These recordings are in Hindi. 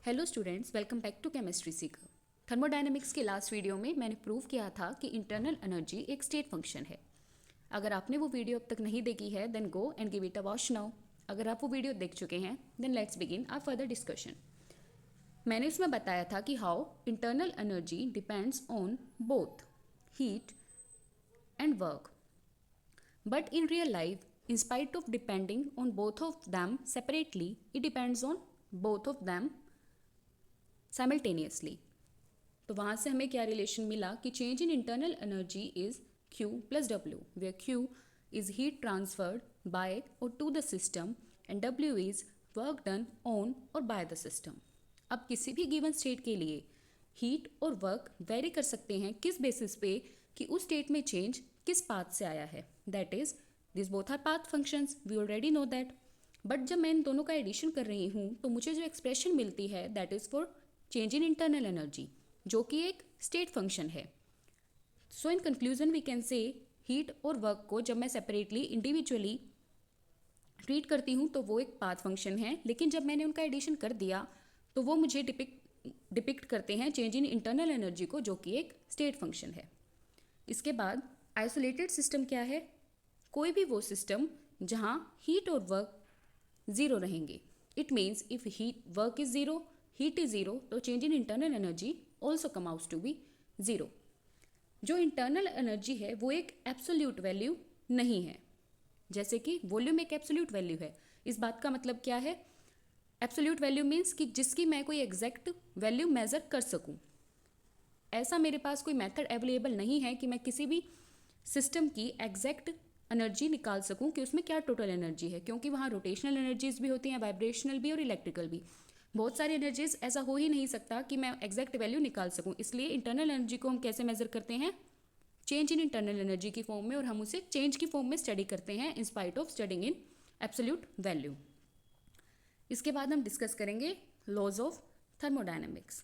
Hello students, welcome back to chemistry seeker. Thermodynamics के लास्ट वीडियो में मैंने प्रूव किया था कि इंटरनल एनर्जी एक स्टेट फंक्शन है। अगर आपने वो वीडियो अब तक नहीं देखी है then go and give it a watch now. अगर आप वो वीडियो देख चुके हैं then let's begin our further discussion. मैंने उसमें बताया था कि how internal energy depends on both heat and work, but in real life in spite of depending on both of them separately, it depends on both of them simultaneously. तो वहाँ से हमें क्या रिलेशन मिला कि change in internal energy is Q plus W, where Q is heat transferred by और to the system and W is work done on और बाय द सिस्टम। अब किसी भी गिवन स्टेट के लिए हीट और वर्क वेरी कर सकते हैं किस बेसिस पे कि उस स्टेट में चेंज किस पाथ से आया है। That is this both are path functions, we already know that. But जब मैं इन दोनों का एडिशन कर रही हूँ तो मुझे जो एक्सप्रेशन मिलती है that is for change in internal energy, जो कि एक स्टेट फंक्शन है। So in conclusion we can say heat और वर्क को जब मैं सेपरेटली इंडिविजुअली ट्रीट करती हूँ तो वो एक पाथ फंक्शन है, लेकिन जब मैंने उनका एडिशन कर दिया तो वो मुझे डिपिक्ट करते हैं चेंज इन इंटरनल एनर्जी को, जो कि एक स्टेट फंक्शन है। इसके बाद आइसोलेटेड सिस्टम क्या है? कोई भी वो सिस्टम जहाँ हीट और वर्क ज़ीरो रहेंगे। It means if heat work is zero, heat is zero, तो change in internal energy also come out to be zero. जो इंटरनल एनर्जी है वो एक एब्सोल्यूट वैल्यू नहीं है, जैसे कि वॉल्यूम एक एब्सोल्यूट वैल्यू है। इस बात का मतलब क्या है? एब्सोल्यूट वैल्यू मीन्स कि जिसकी मैं कोई एग्जैक्ट वैल्यू मेजर कर सकूं। ऐसा मेरे पास कोई मेथड अवेलेबल नहीं है कि मैं किसी भी सिस्टम की एग्जैक्ट एनर्जी निकाल सकूं कि उसमें क्या टोटल एनर्जी है, क्योंकि वहाँ रोटेशनल एनर्जीज भी होती हैं, वाइब्रेशनल भी और इलेक्ट्रिकल भी, बहुत सारी एनर्जीज। ऐसा हो ही नहीं सकता कि मैं एग्जैक्ट वैल्यू निकाल सकूं। इसलिए इंटरनल एनर्जी को हम कैसे मेजर करते हैं? चेंज इन इंटरनल एनर्जी की फॉर्म में, और हम उसे चेंज की फॉर्म में स्टडी करते हैं in spite of studying in absolute value. इसके बाद हम डिस्कस करेंगे laws of thermodynamics.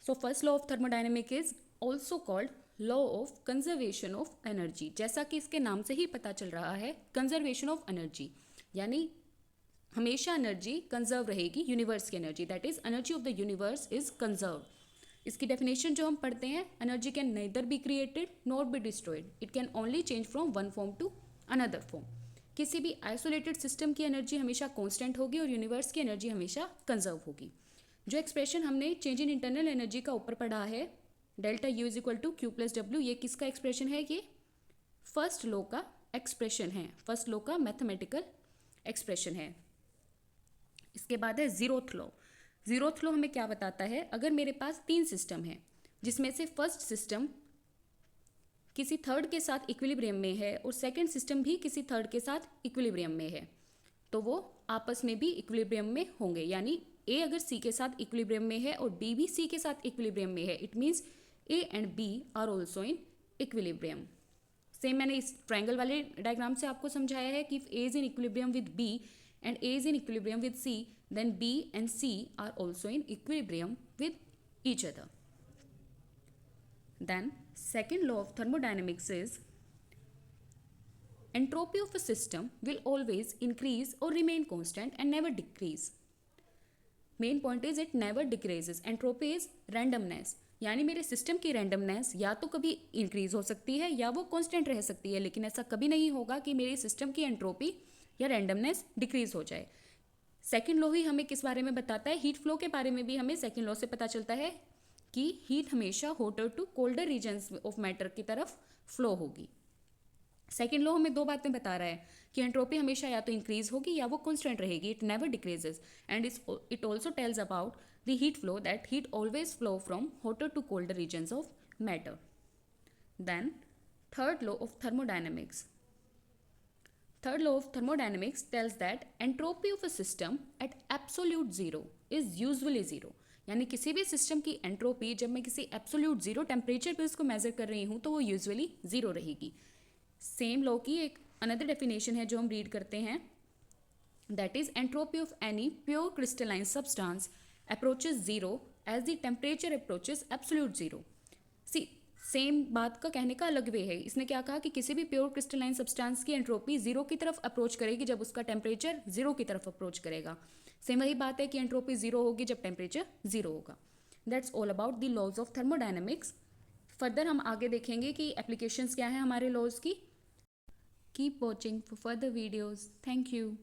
So first law of thermodynamic is also called law of conservation of energy. जैसा कि इसके नाम से ही पता चल रहा है, कंजर्वेशन ऑफ एनर्जी यानी हमेशा एनर्जी कंजर्व रहेगी, यूनिवर्स की energy, that is energy of the universe is conserve. इसकी डेफिनेशन जो हम पढ़ते हैं, energy can neither be created nor be destroyed, it can only change from one form to another form. किसी भी आइसोलेटेड सिस्टम की एनर्जी हमेशा कॉन्स्टेंट होगी और यूनिवर्स की एनर्जी हमेशा कंजर्व होगी। जो एक्सप्रेशन हमने चेंज इन इंटरनल एनर्जी का ऊपर पढ़ा है, delta U is equal to Q plus W, ये किसका एक्सप्रेशन है? ये फर्स्ट लॉ का एक्सप्रेशन है, फर्स्ट लॉ का मैथमेटिकल एक्सप्रेशन है। इसके बाद है जीरोथ लॉ। जीरोथ लॉ हमें क्या बताता है? अगर मेरे पास तीन सिस्टम है जिसमें से फर्स्ट सिस्टम किसी थर्ड के साथ इक्विलिब्रियम में है और सेकंड सिस्टम भी किसी थर्ड के साथ इक्विलिब्रियम में है, तो वो आपस में भी इक्विलिब्रियम में होंगे। यानी ए अगर सी के साथ इक्विलिब्रियम में है और बी भी सी के साथ इक्विलिब्रियम में है, it means A and B are also in equilibrium. Same मैंने इस ट्रायंगल वाले डायग्राम से आपको समझाया है कि if A is in equilibrium with B and A is in equilibrium with C, then B and C are also in equilibrium with each other. Then second law of thermodynamics is entropy of a system will always increase or remain constant and never decrease. Main point is it never decreases. Entropy is randomness, यानी मेरे सिस्टम की रैंडमनेस या तो कभी इंक्रीज हो सकती है या वो कांस्टेंट रह सकती है, लेकिन ऐसा कभी नहीं होगा कि मेरे सिस्टम की एंट्रोपी या रैंडमनेस डिक्रीज हो जाए। सेकेंड लॉ ही हमें किस बारे में बताता है? हीट फ्लो के बारे में भी हमें सेकेंड लॉ से पता चलता है कि हीट हमेशा hotter to colder regions of matter की तरफ फ्लो होगी। सेकेंड लॉ हमें दो बातें बता रहा है कि एंट्रोपी हमेशा या तो इंक्रीज होगी या वो कांस्टेंट रहेगी, it never decreases, and it also tells about the heat flow that heat always flow from hotter to colder regions of matter. Then third law of thermodynamics. Third law of thermodynamics tells that entropy of a system at absolute zero is usually zero. यानी किसी भी सिस्टम की एंट्रोपी जब मैं किसी एब्सोल्यूट जीरो टेम्परेचर पे उसको मेजर कर रही हूँ तो वो यूजुअली जीरो रहेगी। सेम लॉ की एक अनदर डेफिनेशन है जो हम रीड करते हैं, that is entropy of any pure crystalline substance approaches zero as the temperature approaches absolute zero. See same बात का कहने का अलग वे है। इसने क्या कहा कि किसी भी प्योर क्रिस्टलाइन सब्सटेंस की एंट्रोपी जीरो की तरफ अप्रोच करेगी जब उसका टेम्परेचर जीरो की तरफ अप्रोच करेगा। सेम वही बात है कि एंट्रोपी ज़ीरो होगी जब टेम्परेचर ज़ीरो होगा. That's all about the laws of thermodynamics. Further हम आगे देखेंगे कि एप्लीकेशंस क्या हैं हमारे लॉज की. Keep watching for further videos. Thank you.